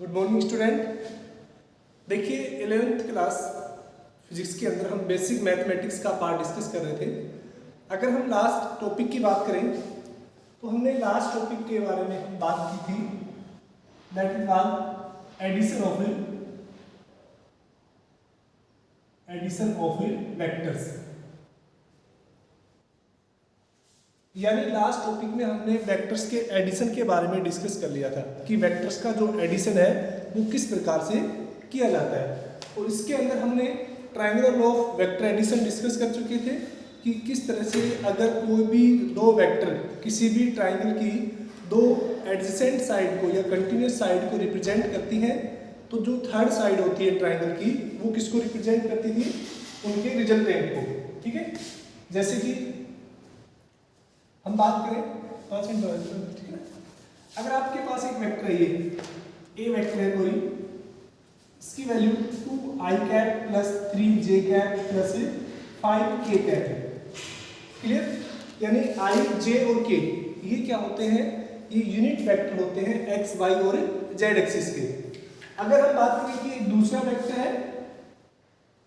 Good morning student. देखिए 11th class physics के अंदर हम बेसिक मैथमेटिक्स का पार्ट डिस्कस कर रहे थे। अगर हम लास्ट टॉपिक की बात करें तो हमने लास्ट टॉपिक के बारे में हम बात की थी, that is called addition of vectors. यानी लास्ट टॉपिक में हमने वेक्टर्स के एडिशन के बारे में डिस्कस कर लिया था कि वेक्टर्स का जो एडिशन है वो किस प्रकार से किया जाता है, और इसके अंदर हमने triangle law of vector addition discuss कर चुके थे कि किस तरह से अगर कोई भी दो वेक्टर किसी भी ट्रायंगल की दो एडजेसेंट साइड को या कंटिन्यूस साइड को रिप्रेजेंट करती हैं, तो जो थर्ड साइड होती है ट्रायंगल की वो किसको रिप्रेजेंट करती थी, उनके रिजल्टेंट को। ठीक है, जैसे कि हम बात करें 5 मिनट, ठीक है ना। अगर आपके पास एक वेक्टर है, ये ए वेक्टर है कोई, इसकी value 2i cap plus 3j cap plus 5k cap है। क्लियर? यानी i, j और k ये क्या होते हैं, ये यूनिट वेक्टर होते हैं x, y और z एक्सिस के। अगर हम बात करें कि एक दूसरा वेक्टर है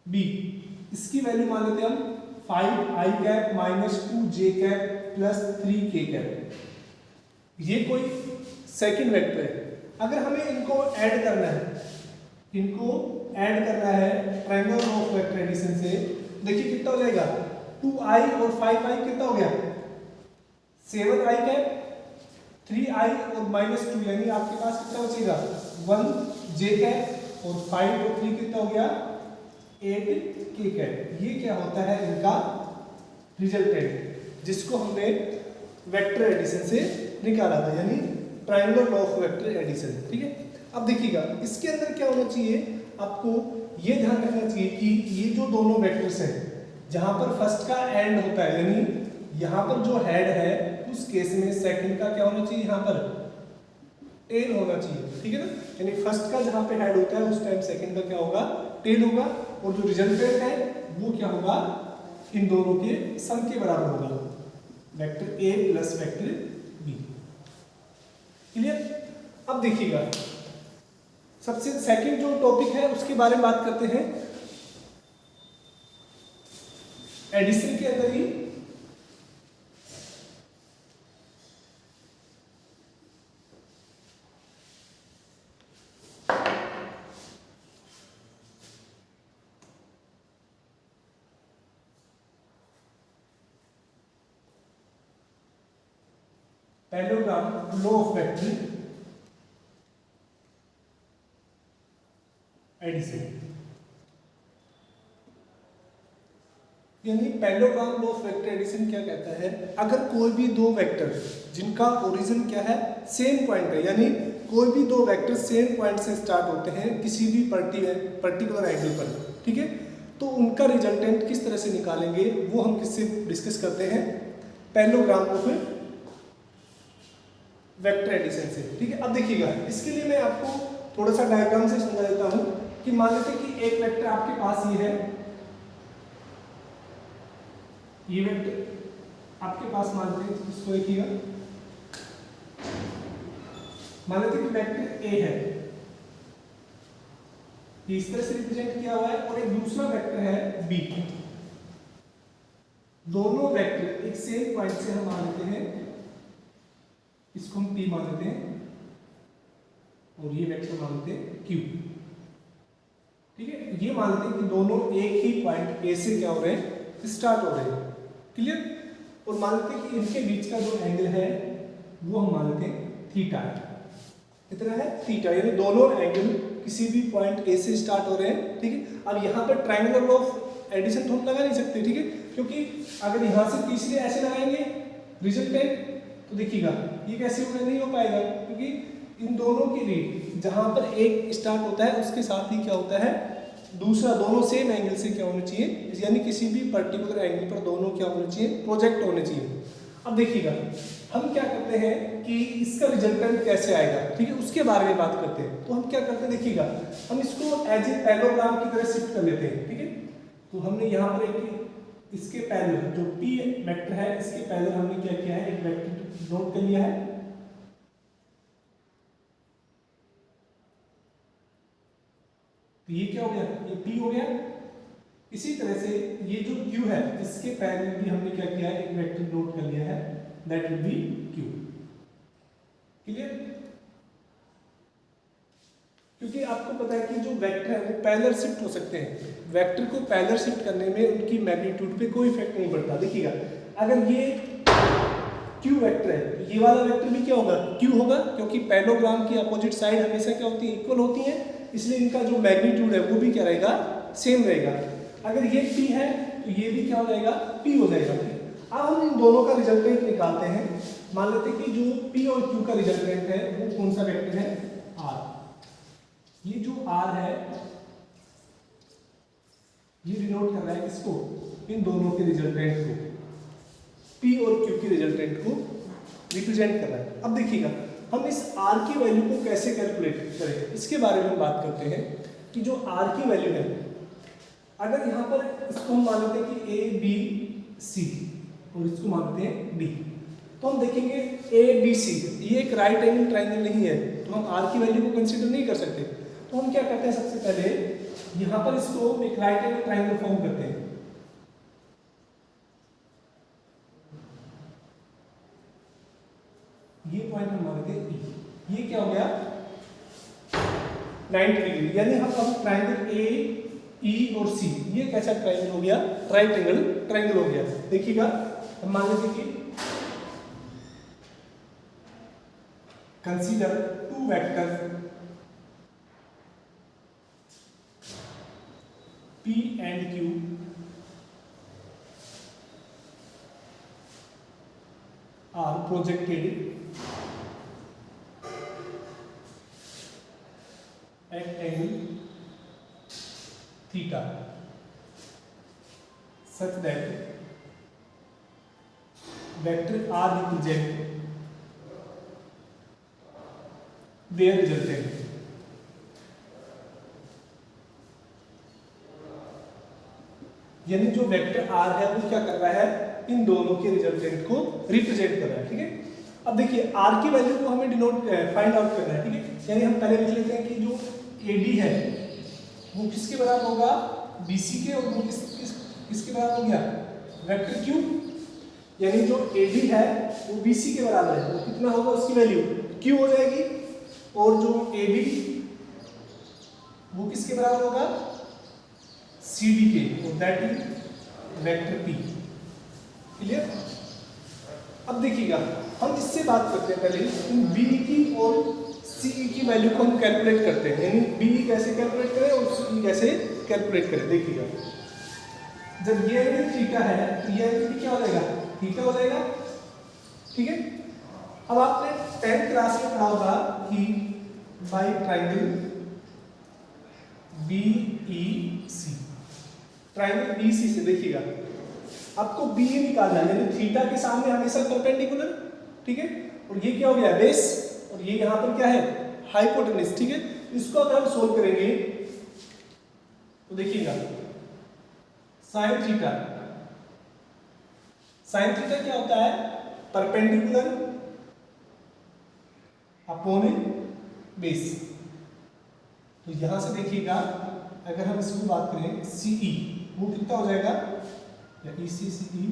b, इसकी वैल्यू मान लेते हैं हम 5i cap minus 2j cap plus 3k cap, ये कोई सेकंड वेक्टर है। अगर हमें इनको ऐड करना है ट्रायंगल ऑफ वेक्टर एडिशन से, देखिए कितना हो जाएगा, 2i और 5i कितना हो गया, 7i कैप, 3i और माइनस 2 यानी आपके पास कितना बचेगा 1j कैप, और 5 और 3 कितना हो गया 8k कैप। ये क्या होता है इनका रिजल्टेंट, जिसको हमने वेक्टर एडिशन से निकाला था, यानी ट्रायंगल ऑफ वेक्टर एडिशन। ठीक है, अब देखिएगा इसके अंदर क्या होना चाहिए, आपको ये ध्यान रखना चाहिए कि ये जो दोनों वेक्टर्स हैं जहां पर फर्स्ट का एंड होता है, यानी यहां पर जो हेड है उस केस में सेकंड का क्या होना चाहिए, यहां पर टेल होना चाहिए। ठीक है ना, यानी फर्स्ट का जहां पे हेड होता है उस टाइम सेकंड का क्या होगा, टेल होगा, और जो रिजल्टेंट है वो क्या होगा, इन दोनों के सम के बराबर होगा, vector A plus vector B. Clear? अब देखिएगा सबसे सेकंड जो टॉपिक है उसके बारे में बात करते हैं। एडिशन के अंदर ही parallelogram law of vector addition, यानी parallelogram law of vector addition क्या कहता है, अगर कोई भी दो वेक्टर जिनका ओरिजिन क्या है, सेम पॉइंट है, यानी कोई भी दो वेक्टर सेम पॉइंट से स्टार्ट होते हैं किसी भी पर्टिकुलर एंगल पर, ठीक है, तो उनका रिजल्टेंट किस तरह से निकालेंगे वो हम किससे डिस्कस करते हैं, पैरेललोग्राम ऑफ वेक्टर एडिशन से। ठीक है, अब देखिएगा इसके लिए मैं आपको थोड़ा सा डायग्राम से समझा देता हूं कि मान लेते हैं कि एक वेक्टर आपके पास ये है, ये वेक्टर आपके पास मान लेते हैं, इसको देखिएगा, मान लेते हैं कि वेक्टर ए है, ये इस तरह से रिप्रेजेंट किया हुआ है, और एक दूसरा वेक्टर है बी। दोनों वेक्टर एक सेम पॉइंट से हम मान लेते हैं, इसको हम P मान लेते हैं, और ये वेक्टर मान लेते हैं Q। ठीक है, ये मान लेते हैं कि दोनों एक ही पॉइंट A से क्या हो रहे हैं, स्टार्ट हो रहे हैं। क्लियर? और मान लेते हैं कि इनके बीच का जो एंगल है वो हम मान लेते हैं थीटा है। कितना है, थीटा, यानी दोनों एंगल किसी भी पॉइंट A से स्टार्ट हो रहे हैं। ठीक है, अब यहाँ पर ट्रायंगल ऑफ एडिशन तो हम लगा नहीं सकते, ठीक है, क्योंकि अगर यहाँ से तीसरे ऐसे लगाएंगे रिजल्टेंट, तो देखिएगा ये कैसे होगा, नहीं हो पाएगा, क्योंकि इन दोनों की रीड जहां पर एक स्टार्ट होता है उसके साथ ही क्या होता है, दूसरा दोनों सेम एंगल से क्या होना चाहिए, यानी किसी भी पर्टिकुलर एंगल पर दोनों क्या होना चाहिए, प्रोजेक्ट होने चाहिए। अब देखिएगा हम क्या करते हैं कि इसका रिजल्टेंट कैसे आएगा, ठीक है, उसके बारे में बात करते हैं। तो हम क्या करते हैं, देखिएगा हम इसको एज ए पैरेललोग्राम की तरह शिफ्ट कर लेते हैं। ठीक है, तो हमने यहाँ पर एक इसके पैरेलल जो P वेक्टर है, इसके पैरेलल हमने क्या किया है, एक वेक्टर नोट कर लिया है, तो ये क्या हो गया, ये P हो गया। इसी तरह से ये जो Q है इसके पैरेलल भी हमने क्या किया है, एक वेक्टर नोट कर लिया है, that will be Q। Clear? क्योंकि आपको पता है कि जो वेक्टर है वो पैरेलल शिफ्ट हो सकते हैं, वेक्टर को पैरेलल शिफ्ट करने में उनकी मैग्नीट्यूड पे कोई इफेक्ट नहीं पड़ता। देखिएगा अगर ये Q वेक्टर है तो ये वाला वेक्टर भी क्या होगा, Q होगा, क्योंकि पैरेललोग्राम की अपोजिट साइड हमेशा क्या होती है, इक्वल होती है, इसलिए इनका जो मैग्नीट्यूड है वो भी क्या रहेगा, सेम रहेगा। अगर ये P है तो ये भी क्या हो जाएगा, P हो जाएगा। अब हम इन दोनों का रिजल्टेंट निकालते हैं। मान लेते हैं कि जो P और Q का रिजल्टेंट है वो कौन सा वेक्टर है, R। ये जो R है ये डिनोट कर रहा है इसको, इन दोनों के रिजल्टेंट को, P और Q के रिजल्टेंट को रिप्रेजेंट कर रहा है। अब देखिएगा हम इस R की वैल्यू को कैसे कैलकुलेट करें, इसके बारे में हम बात करते हैं कि जो R की वैल्यू है, अगर यहाँ पर इसको हम मान लेते हैं कि A B C और इसको मानते हैं D, तो हम देखेंगे A B C ये एक राइट एंगल ट्राइंगल नहीं है, तो हम R की वैल्यू को कंसीडर नहीं कर सकते। तो हम क्या करते हैं, सबसे पहले यहाँ पर इसको एक राइट एंगल ट्राइंगल फॉर्म करते हैं। ये पॉइंट हम मानते हैं E, ये क्या हो गया 90 डिग्री, यानी हम अब ट्राइंगल A E और C ये कैसा ट्राइंगल हो गया, राइट एंगल ट्राइंगल हो गया। देखिएगा हम मान लेते कि consider two vector P and Q are projected at angle theta such that vector R represent their resultant। यानी जो वेक्टर R है वो क्या कर रहा है, इन दोनों के रिजल्टेंट को रिप्रेजेंट कर रहा है। ठीक है, अब देखिए R की वैल्यू को हमें डिनोट फाइंड आउट करना है। ठीक है, यानी हम पहले लिख लेते हैं कि जो AD है वो किसके बराबर होगा, BC के, और वो किसके बराबर हो गया, वेक्टर Q। यानी जो AD है वो BC के बराबर है, वो कितना होगा, उसकी वैल्यू Q हो जाएगी, और जो AB वो किसके बराबर होगा, CD के, और that is vector P। Clear? अब देखिएगा हम इससे बात करते हैं पहले इन BE की और CE की वैल्यू को हम कैलकुलेट करते हैं, यानी BE कैसे कैलकुलेट करें और CE कैसे कैलकुलेट करें। देखिएगा जब ये एंगल थीटा है तो ये एंगल क्या हो जाएगा, थीटा हो जाएगा। ठीक है, अब आपने 10th क्लास में पढ़ा होगा कि by triangle BEC, triangle BC से देखिएगा आपको BE निकालना है, यानी थीटा के सामने हमेशा परपेंडिकुलर। ठीक है, और ये क्या हो गया, बेस, और ये यहाँ पर क्या है, हाइपोटेन्यूज। ठीक है, इसको अगर हम सोल्व करेंगे तो देखिएगा साइन थीटा, साइन थीटा क्या होता है, परपेंडिकुलर अपॉन बेस। तो यहां से देखिएगा अगर हम इसको बात करें CE वो कितना हो जाएगा, या EC CE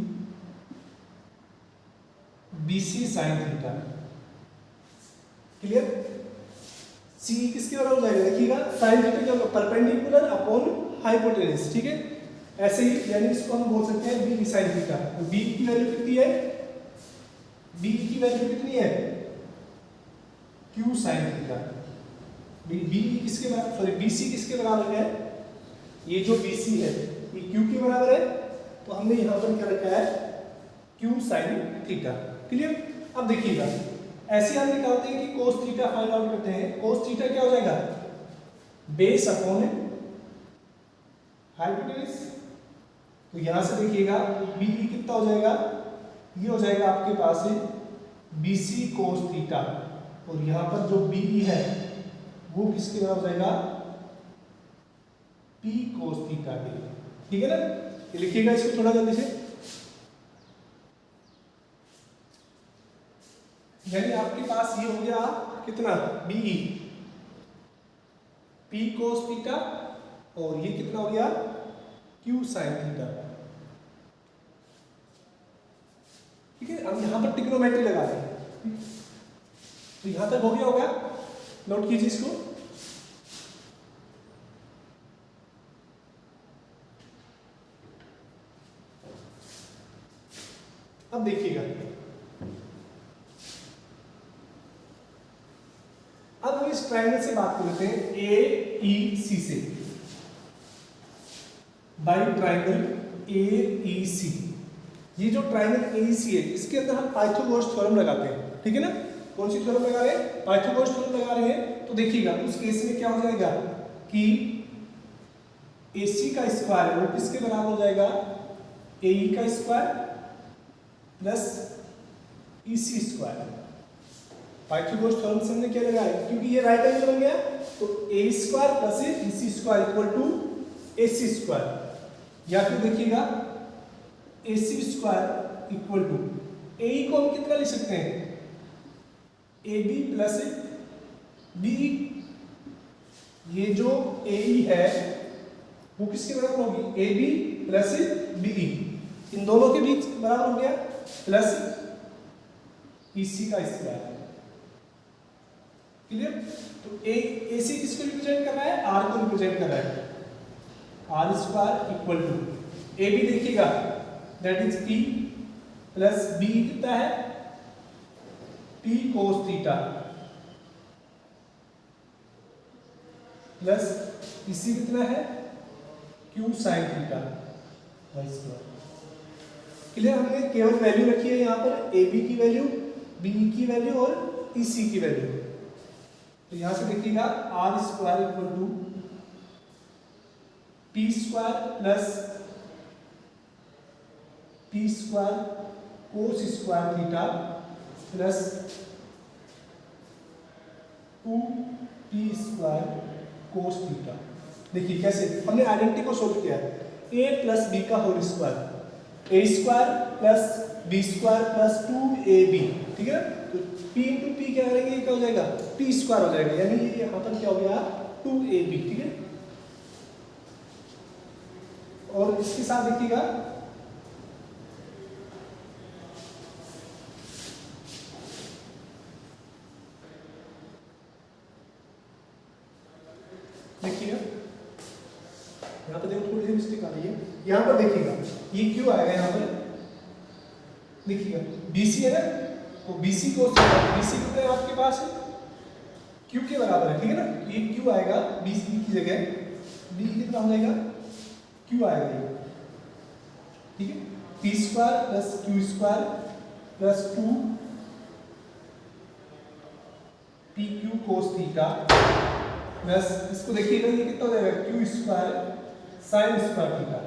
BC sine theta. Clear? CE किसके बराबर हो जाएगा, देखिएगा साइन थीटा क्या होगा, परपेंडिकुलर अपॉन हाइपोटेन्यूज। ठीक है, ऐसे ही यानी इसको हम बोल सकते हैं BE साइन थीटा। तो BE की वैल्यू कितनी है, BE की वैल्यू कितनी है, Q साइन थीटा। BE किसके बराबर, सॉरी BC किसके बराबर है, ये जो BC है ये Q के बराबर है, तो हमने यहाँ पर क्या रखा है, Q साइन थीटा। क्लियर? अब देखिएगा ऐसे हम निकालते हैं कि कोस थीटा फाइंड आउट करते हैं। कोस थीटा क्या हो जाएगा, बेस अपॉन हाइपोटेन्यूज। तो यहां से देखिएगा BE कितना हो जाएगा, ये हो जाएगा आपके पास BC कोस थीटा, और यहाँ पर जो BE है वो किसके बराबर हो जाएगा, P कोस थीटा के। ठीक है ना, ये लिखिएगा इसको थोड़ा जल्दी से। यानी आपके पास ये हो गया कितना, BE P कोस थीटा और ये कितना हो गया क्यू साइन थीटा। ठीक है, अब यहाँ पर ट्रिग्नोमेट्री लगा दें। तो यहाँ तक हो गया होगा, नोट कीजिए इसको। अब देखिएगा, अब हम इस ट्रायंगल से बात कर लेते हैं ए ई सी से, बाई ट्रायंगल ए ई सी। ये जो ट्रायंगल ए ई सी है इसके अंदर हम पाइथागोरस थ्योरम लगाते हैं। ठीक है ना, कौन सी थ्योरम लगा रहे हैं? पाइथागोरस थ्योरम लगा रहे हैं। तो देखिएगा उस केस में क्या हो जाएगा कि ए सी का स्क्वायर है वो किसके बराबर हो जाएगा? ए ई का square plus E C square. Pythagoras theorem से हमने क्या लगाया, क्योंकि ये राइट एंगल बन गया तो A square plus E C square equal to A C square. या फिर देखिएगा A C square equal to A को हम कितना लिख सकते हैं? A B plus B. ये जो ए है वो किसके बराबर होगी? A B plus B. इन दोनों के बीच बराबर हो गया प्लस ई सी का स्क्वायर। क्लियर? तो ए सी किसको रिप्रेजेंट कर रहा है? आर को रिप्रेजेंट कर रहा है। R square equal to A B देखिएगा that is P plus B कितना है? पी कोस थीटा प्लस इसी कितना है? Q sine theta Y square. Clear? हमने केवल वैल्यू रखी है यहाँ पर ए बी की वैल्यू, बी की वैल्यू और ई सी की वैल्यू। तो यहां से देखिएगा R square equal to P square plus P square cos square theta plus 2p square cos theta. देखिए कैसे हमने आइडेंटिटी को सोल्व किया है। a प्लस बी का whole square, A square plus B square plus 2ab। ठीक है, तो p इंटू पी क्या करेंगे? क्या हो जाएगा? p स्क्वायर हो जाएगा, यानी ये यहाँ पर क्या हो गया? 2ab। ठीक है, और इसके साथ देखिएगा यहाँ पर देखो थोड़ी सी मिस्टेक आ रही है। यहाँ पर देखिएगा ये क्यों आएगा? यहाँ पर देखिएगा BC है ना, तो BC को BC कितना है आपके पास है? Q के बराबर है। ठीक है ना, ये Q आएगा BC की जगह, B कितना हो जाएगा? Q आएगा ये। ठीक है, P square plus Q square plus 2 PQ कोस थीटा प्लस इसको देखिएगा ये कितना हो जाएगा? Q square sine square theta.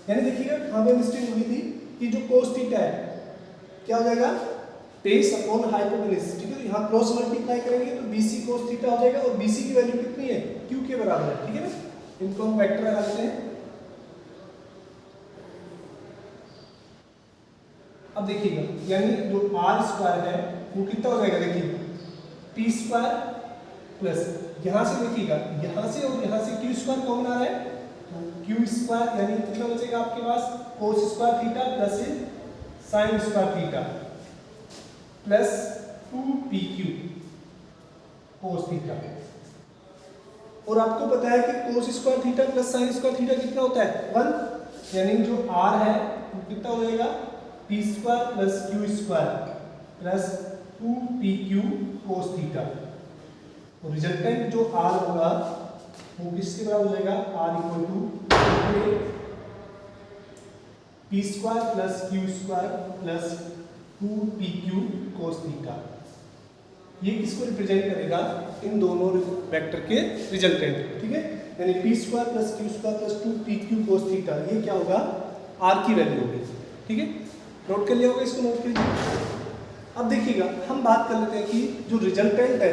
यानी देखिएगा यहाँ पे मिस्टेक हुई थी कि जो कोस थीटा है क्या हो जाएगा? Base upon hypotenuse. ठीक है, यहाँ क्रॉस मल्टीप्लाई करेंगे तो BC कोस थीटा हो जाएगा और BC की वैल्यू कितनी है? Q के बराबर है। ठीक है ना, इनको हम वेक्टर लगा देते हैं। अब देखिएगा यानी जो R स्क्वायर है वो कितना हो जाएगा? देखिए P स्क्वायर प्लस यहाँ से देखिएगा यहाँ से और यहाँ से Q स्क्वायर कॉमन आ रहा है, क्यू स्क्वायर यानी कितना बचेगा आपके पास? Cos square theta plus sine square theta plus 2pq cos theta. और आपको पता है कि cos square theta plus sine square theta कितना होता है? 1। यानी जो r है वो कितना हो जाएगा? p square plus q square plus 2pq cos theta. और रिजल्टेंट जो r होगा वो किसके बराबर हो जाएगा? r equal to P square plus Q square plus 2pq cos theta. ये किसको रिप्रेजेंट करेगा? इन दोनों वेक्टर के रिजल्टेंट। ठीक है, यानी P square plus Q square plus 2pq cos theta, ये क्या होगा? r की वैल्यू होगी। ठीक है, नोट कर लिया होगा, इसको नोट कीजिए। अब देखिएगा हम बात कर लेते हैं कि जो रिजल्टेंट है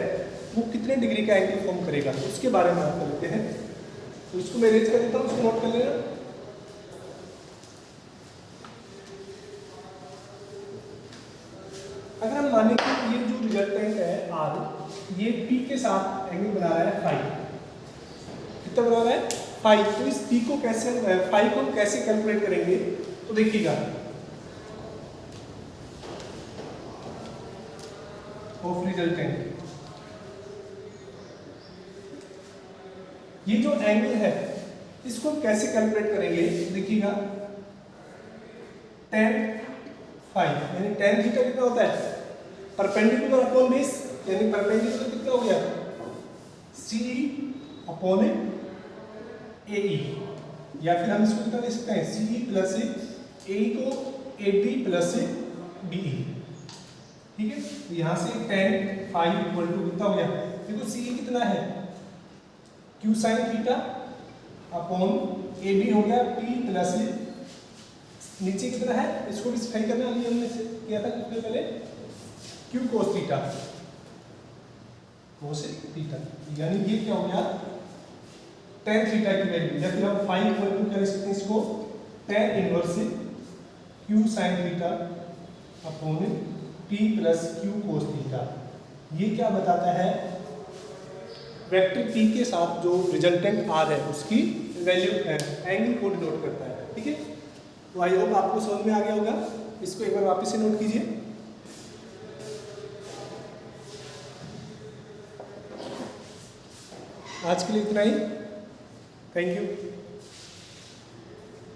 वो कितने डिग्री का एंगल फॉर्म करेगा, उसके बारे में बात कर लेते हैं। तो इसको मैं अरेंज कर देता हूँ, उसको नोट कर लेना। अगर हम माने कि ये जो रिजल्टेंट है R, ये P के साथ एंगल बना रहा है फाई। कितना बना रहा है? फाई, तो इस पी को कैसे फाई को हम कैसे कैलकुलेट करेंगे, तो देखिएगा ऑफ रिजल्टेंट, ये जो एंगल है इसको हम कैसे कैलकुलेट करेंगे, देखिएगा tan फाई यानी tan थीटा कितना होता है, परपेंडिकुलर अपॉन बेस, यानी परपेंडिकुलर कितना हो गया CE अपॉन AE, या फिर हम इसको कितना ले सकते हैं CE प्लस AE को AD प्लस BE, ठीक है। तो यहाँ से tan फाई इक्वल टू कितना हो गया, देखो CE कितना है Q sine theta upon AB हो गया P प्लस, नीचे कितना है इसको भी सिखाई करना, अभी हमने किया था कितने पहले Q cos theta, cos theta, यानी ये क्या हो गया tan थीटा की वैल्यू, या फिर हम फाई इक्वल टू कर सकते हैं इसको tan inverse Q sin theta upon P plus Q cos theta. ये क्या बताता है, वेक्टर P के साथ जो रिजल्टेंट R है उसकी वैल्यू एंगल को डिनोट करता है, ठीक है। तो आई होप आपको समझ में आ गया होगा, इसको एक बार वापस से नोट कीजिए। आज के लिए इतना ही, थैंक यू।